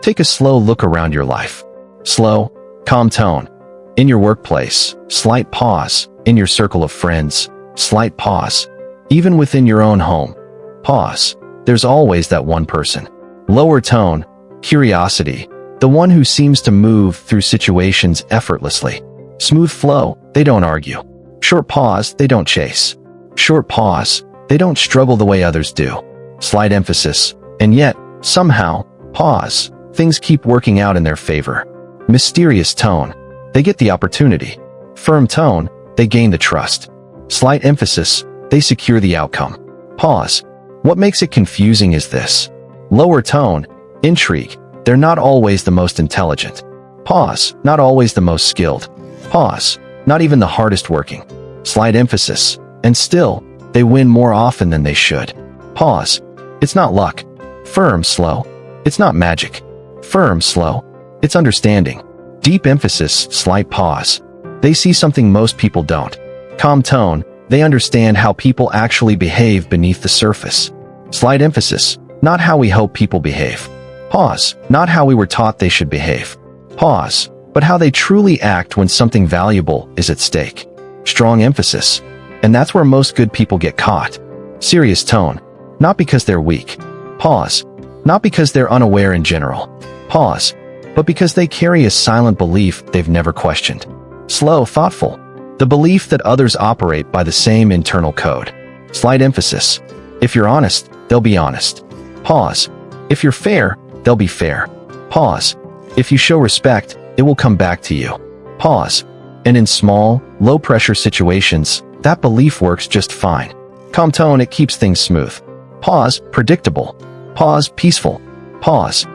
Take a slow look around your life. Slow, calm tone. In your workplace, slight pause. In your circle of friends, slight pause. Even within your own home, pause. There's always that one person. Lower tone, curiosity. The one who seems to move through situations effortlessly. Smooth flow, they don't argue. Short pause, they don't chase. Short pause, they don't struggle the way others do. Slight emphasis, and yet, somehow, pause. Things keep working out in their favor. Mysterious tone, they get the opportunity. Firm tone, they gain the trust. Slight emphasis, they secure the outcome. Pause. What makes it confusing is this. Lower tone, intrigue. They're not always the most intelligent. Pause. Not always the most skilled. Pause. Not even the hardest working. Slight emphasis. And still, they win more often than they should. Pause. It's not luck. Firm, slow. It's not magic. Firm, slow. It's understanding. Deep emphasis, slight pause. They see something most people don't. Calm tone, they understand how people actually behave beneath the surface. Slight emphasis, not how we hope people behave. Pause, not how we were taught they should behave. Pause, but how they truly act when something valuable is at stake. Strong emphasis, and that's where most good people get caught. Serious tone, not because they're weak. Pause, not because they're unaware in general. Pause, but because they carry a silent belief they've never questioned. Slow, thoughtful, the belief that others operate by the same internal code. Slight emphasis, if you're honest, they'll be honest. Pause, if you're fair, they'll be fair. Pause, if you show respect, it will come back to you. Pause, and in small, low-pressure situations, that belief works just fine. Calm tone, it keeps things smooth. Pause, predictable. Pause, peaceful. Pause.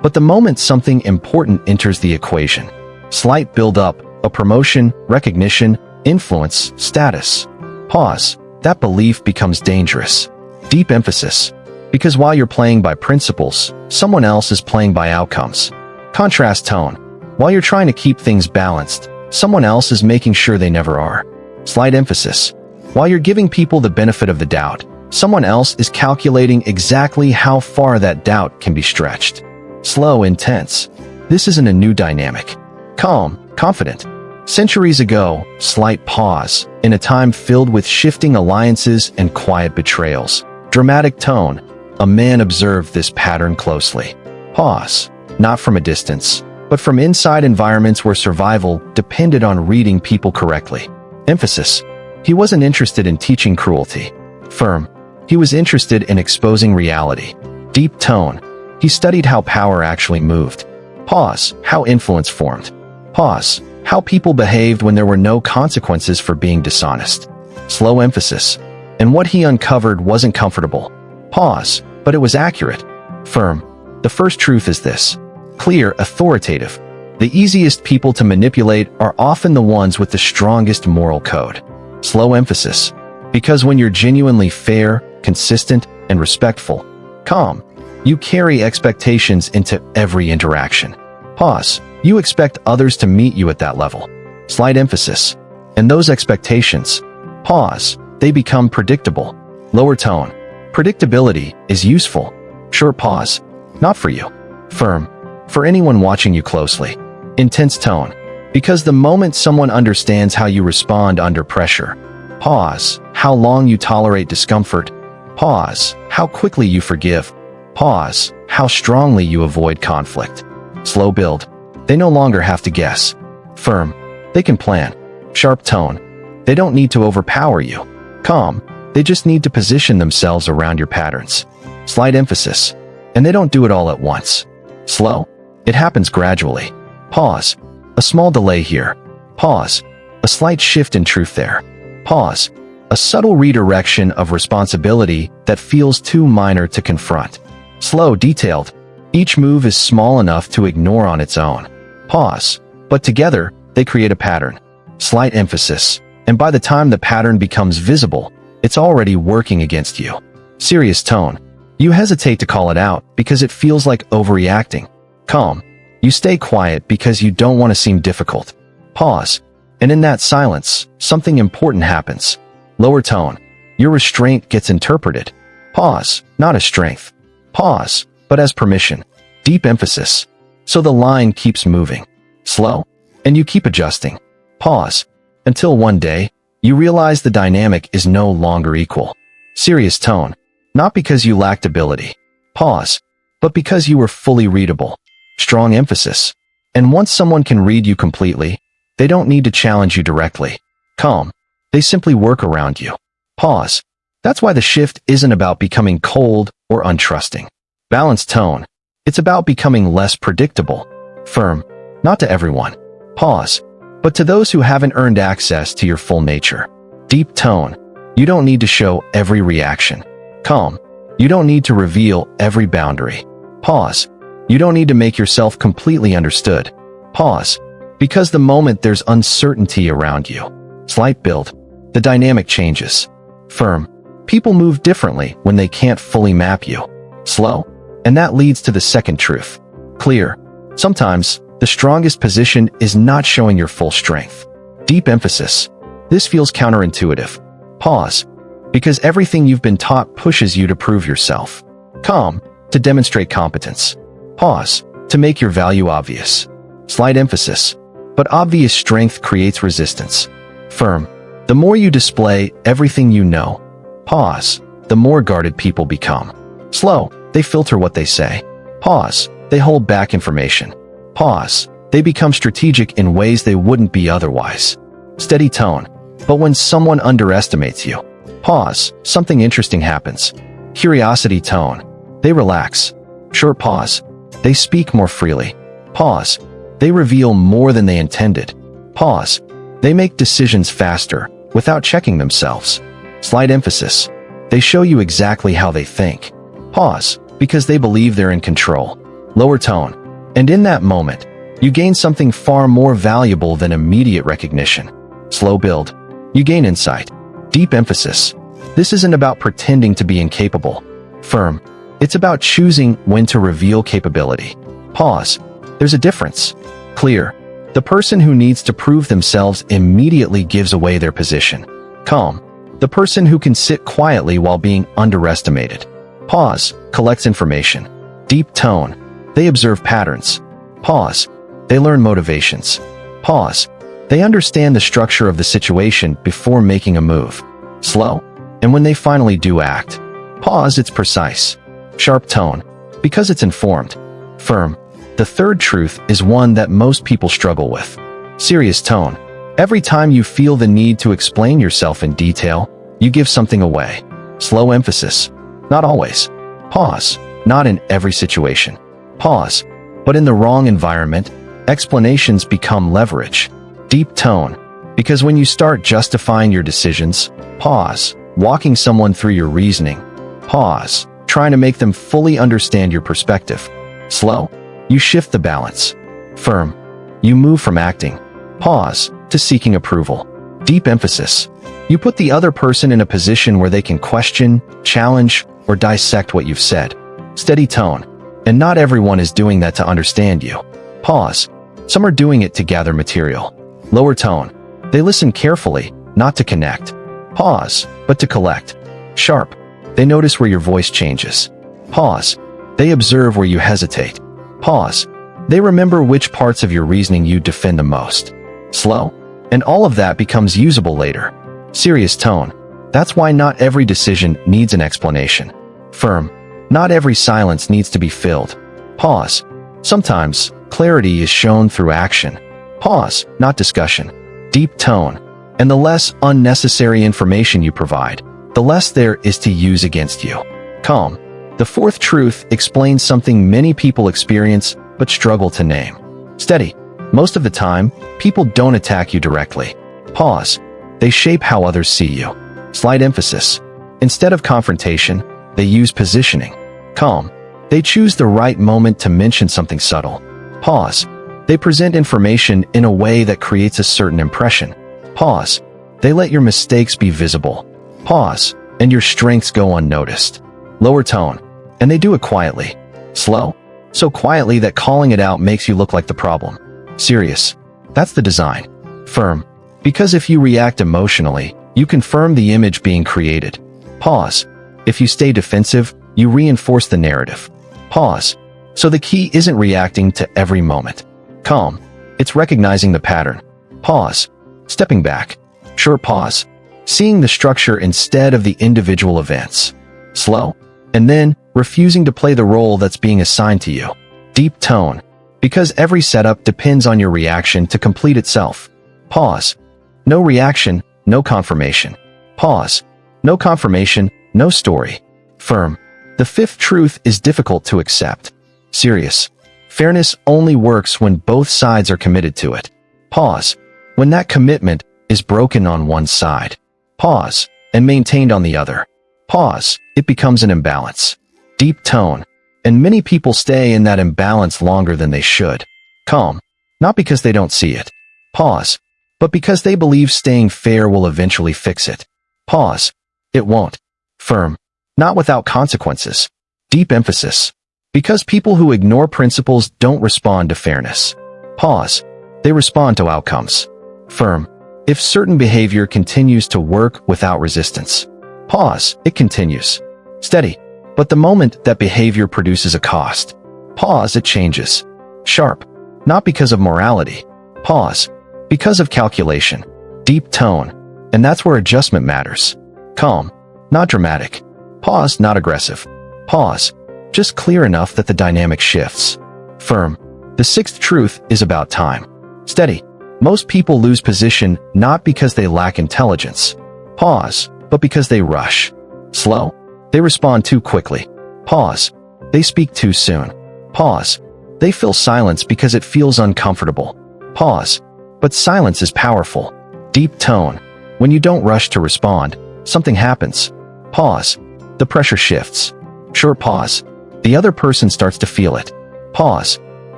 But the moment something important enters the equation, slight build-up, a promotion, recognition, influence, status. Pause. That belief becomes dangerous. Deep emphasis. Because while you're playing by principles, someone else is playing by outcomes. Contrast tone. While you're trying to keep things balanced, someone else is making sure they never are. Slight emphasis. While you're giving people the benefit of the doubt, someone else is calculating exactly how far that doubt can be stretched. Slow, intense. This isn't a new dynamic. Calm, confident. Centuries ago, slight pause, in a time filled with shifting alliances and quiet betrayals. Dramatic tone. A man observed this pattern closely. Pause. Not from a distance, but from inside environments where survival depended on reading people correctly. Emphasis. He wasn't interested in teaching cruelty. Firm. He was interested in exposing reality. Deep tone. He studied how power actually moved. Pause. How influence formed. Pause. How people behaved when there were no consequences for being dishonest. Slow emphasis. And what he uncovered wasn't comfortable. Pause. But it was accurate. Firm. The first truth is this. Clear, authoritative. The easiest people to manipulate are often the ones with the strongest moral code. Slow emphasis. Because when you're genuinely fair, consistent, and respectful, calm, you carry expectations into every interaction. Pause. You expect others to meet you at that level. Slight emphasis. And those expectations, pause, they become predictable. Lower tone. Predictability is useful. Short pause. Not for you. Firm. For anyone watching you closely. Intense tone. Because the moment someone understands how you respond under pressure. Pause. How long you tolerate discomfort. Pause. How quickly you forgive. Pause. How strongly you avoid conflict. Slow build. They no longer have to guess. Firm. They can plan. Sharp tone. They don't need to overpower you. Calm. They just need to position themselves around your patterns. Slight emphasis. And they don't do it all at once. Slow. It happens gradually. Pause. A small delay here. Pause. A slight shift in truth there. Pause. A subtle redirection of responsibility that feels too minor to confront. Slow, detailed. Each move is small enough to ignore on its own. Pause. But together, they create a pattern. Slight emphasis. And by the time the pattern becomes visible, it's already working against you. Serious tone. You hesitate to call it out because it feels like overreacting. Calm. You stay quiet because you don't want to seem difficult. Pause. And in that silence, something important happens. Lower tone. Your restraint gets interpreted. Pause. Not as strength. Pause. But as permission. Deep emphasis. So the line keeps moving. Slow. And you keep adjusting. Pause. Until one day, you realize the dynamic is no longer equal. Serious tone. Not because you lacked ability. Pause. But because you were fully readable. Strong emphasis. And once someone can read you completely, they don't need to challenge you directly. Calm. They simply work around you. Pause. That's why the shift isn't about becoming cold or untrusting. Balanced tone. It's about becoming less predictable. Firm. Not to everyone. Pause. But to those who haven't earned access to your full nature. Deep tone. You don't need to show every reaction. Calm. You don't need to reveal every boundary. Pause. You don't need to make yourself completely understood. Pause. Because the moment there's uncertainty around you. Slight build. The dynamic changes. Firm. People move differently when they can't fully map you. Slow. And that leads to the second truth. Clear. Sometimes, the strongest position is not showing your full strength. Deep emphasis. This feels counterintuitive. Pause. Because everything you've been taught pushes you to prove yourself. Calm. To demonstrate competence. Pause. To make your value obvious. Slight emphasis. But obvious strength creates resistance. Firm. The more you display everything you know. Pause. The more guarded people become. Slow. They filter what they say. Pause. They hold back information. Pause. They become strategic in ways they wouldn't be otherwise. Steady tone. But when someone underestimates you. Pause. Something interesting happens. Curiosity tone. They relax. Short pause. They speak more freely. Pause. They reveal more than they intended. Pause. They make decisions faster, without checking themselves. Slight emphasis. They show you exactly how they think. Pause. Because they believe they're in control. Lower tone. And in that moment, you gain something far more valuable than immediate recognition. Slow build. You gain insight. Deep emphasis. This isn't about pretending to be incapable. Firm. It's about choosing when to reveal capability. Pause. There's a difference. Clear. The person who needs to prove themselves immediately gives away their position. Calm. The person who can sit quietly while being underestimated. Pause. Collects information. Deep tone. They observe patterns. Pause. They learn motivations. Pause. They understand the structure of the situation before making a move. Slow. And when they finally do act. Pause. It's precise. Sharp tone. Because it's informed. Firm. The third truth is one that most people struggle with. Serious tone. Every time you feel the need to explain yourself in detail, you give something away. Slow emphasis. Not always. Pause. Not in every situation. Pause. But in the wrong environment, explanations become leverage. Deep tone. Because when you start justifying your decisions, pause. Walking someone through your reasoning. Pause. Trying to make them fully understand your perspective. Slow. You shift the balance. Firm. You move from acting. Pause. To seeking approval. Deep emphasis. You put the other person in a position where they can question, challenge, or dissect what you've said. Steady tone. And not everyone is doing that to understand you. Pause. Some are doing it to gather material. Lower tone. They listen carefully, not to connect. Pause. But to collect. Sharp. They notice where your voice changes. Pause. They observe where you hesitate. Pause. They remember which parts of your reasoning you defend the most. Slow. And all of that becomes usable later. Serious tone. That's why not every decision needs an explanation. Firm. Not every silence needs to be filled. Pause. Sometimes, clarity is shown through action. Pause, not discussion. Deep tone. And the less unnecessary information you provide, the less there is to use against you. Calm. The fourth truth explains something many people experience but struggle to name. Steady. Most of the time, people don't attack you directly. Pause. They shape how others see you. Slight emphasis. Instead of confrontation, they use positioning. Calm. They choose the right moment to mention something subtle. Pause. They present information in a way that creates a certain impression. Pause. They let your mistakes be visible. Pause. And your strengths go unnoticed. Lower tone. And they do it quietly. Slow. So quietly that calling it out makes you look like the problem. Serious. That's the design. Firm. Because if you react emotionally, you confirm the image being created. Pause. If you stay defensive, you reinforce the narrative. Pause. So the key isn't reacting to every moment. Calm. It's recognizing the pattern. Pause. Stepping back. Short pause. Seeing the structure instead of the individual events. Slow. And then, refusing to play the role that's being assigned to you. Deep tone. Because every setup depends on your reaction to complete itself. Pause. No reaction, no confirmation. Pause. No confirmation, no story. Firm. The fifth truth is difficult to accept. Serious. Fairness only works when both sides are committed to it. Pause. When that commitment is broken on one side. Pause. And maintained on the other. Pause. It becomes an imbalance. Deep tone. And many people stay in that imbalance longer than they should. Calm. Not because they don't see it. Pause. But because they believe staying fair will eventually fix it. Pause. It won't. Firm. Not without consequences. Deep emphasis. Because people who ignore principles don't respond to fairness. Pause. They respond to outcomes. Firm. If certain behavior continues to work without resistance. Pause. It continues. Steady. But the moment that behavior produces a cost. Pause. It changes. Sharp. Not because of morality. Pause. Because of calculation. Deep tone. And that's where adjustment matters. Calm. Not dramatic. Pause. Not aggressive. Pause. Just clear enough that the dynamic shifts. Firm. The sixth truth is about time. Steady. Most people lose position not because they lack intelligence. Pause. But because they rush. Slow. They respond too quickly. Pause. They speak too soon. Pause. They fill silence because it feels uncomfortable. Pause. But silence is powerful. Deep tone. When you don't rush to respond, something happens. Pause. The pressure shifts. Short pause. The other person starts to feel it. Pause.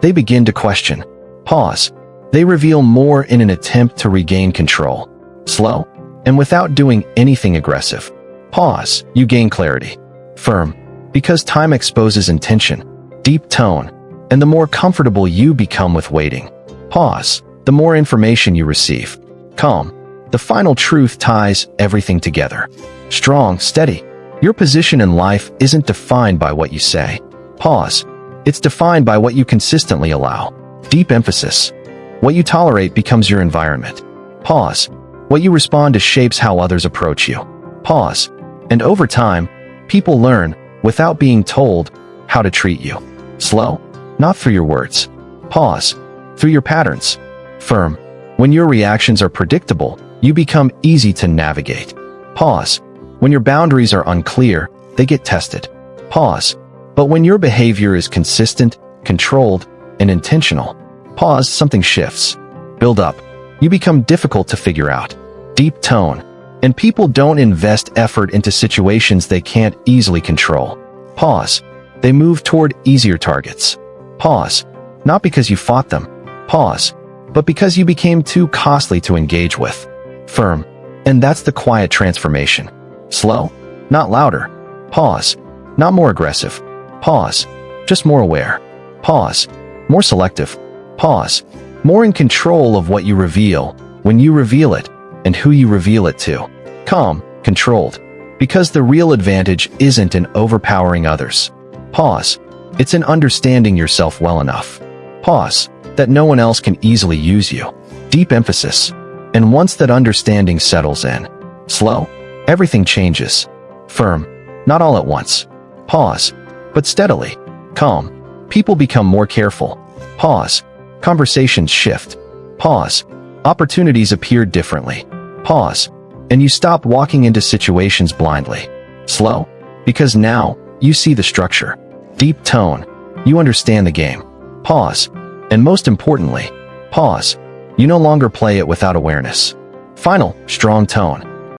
They begin to question. Pause. They reveal more in an attempt to regain control. Slow. And without doing anything aggressive. Pause. You gain clarity. Firm. Because time exposes intention. Deep tone. And the more comfortable you become with waiting. Pause. The more information you receive. Calm. The final truth ties everything together. Strong, steady. Your position in life isn't defined by what you say. Pause. It's defined by what you consistently allow. Deep emphasis. What you tolerate becomes your environment. Pause. What you respond to shapes how others approach you. Pause. And over time, people learn, without being told, how to treat you. Slow. Not through your words. Pause. Through your patterns. Firm. When your reactions are predictable, you become easy to navigate. Pause. When your boundaries are unclear, they get tested. Pause. But when your behavior is consistent, controlled, and intentional, pause, something shifts. Build up. You become difficult to figure out. Deep tone. And people don't invest effort into situations they can't easily control. Pause. They move toward easier targets. Pause. Not because you fought them. Pause. But because you became too costly to engage with. Firm. And that's the quiet transformation. Slow. Not louder. Pause. Not more aggressive. Pause. Just more aware. Pause. More selective. Pause. More in control of what you reveal, when you reveal it, and who you reveal it to. Calm. Controlled. Because the real advantage isn't in overpowering others. Pause. It's in understanding yourself well enough. Pause. That no one else can easily use you. Deep emphasis. And once that understanding settles in, slow, everything changes. Firm. Not all at once. Pause. But steadily. Calm. People become more careful. Pause. Conversations shift. Pause. Opportunities appear differently. Pause. And you stop walking into situations blindly. Slow. Because now, you see the structure. Deep tone. You understand the game. Pause. And most importantly, pause. You no longer play it without awareness. Final, strong tone.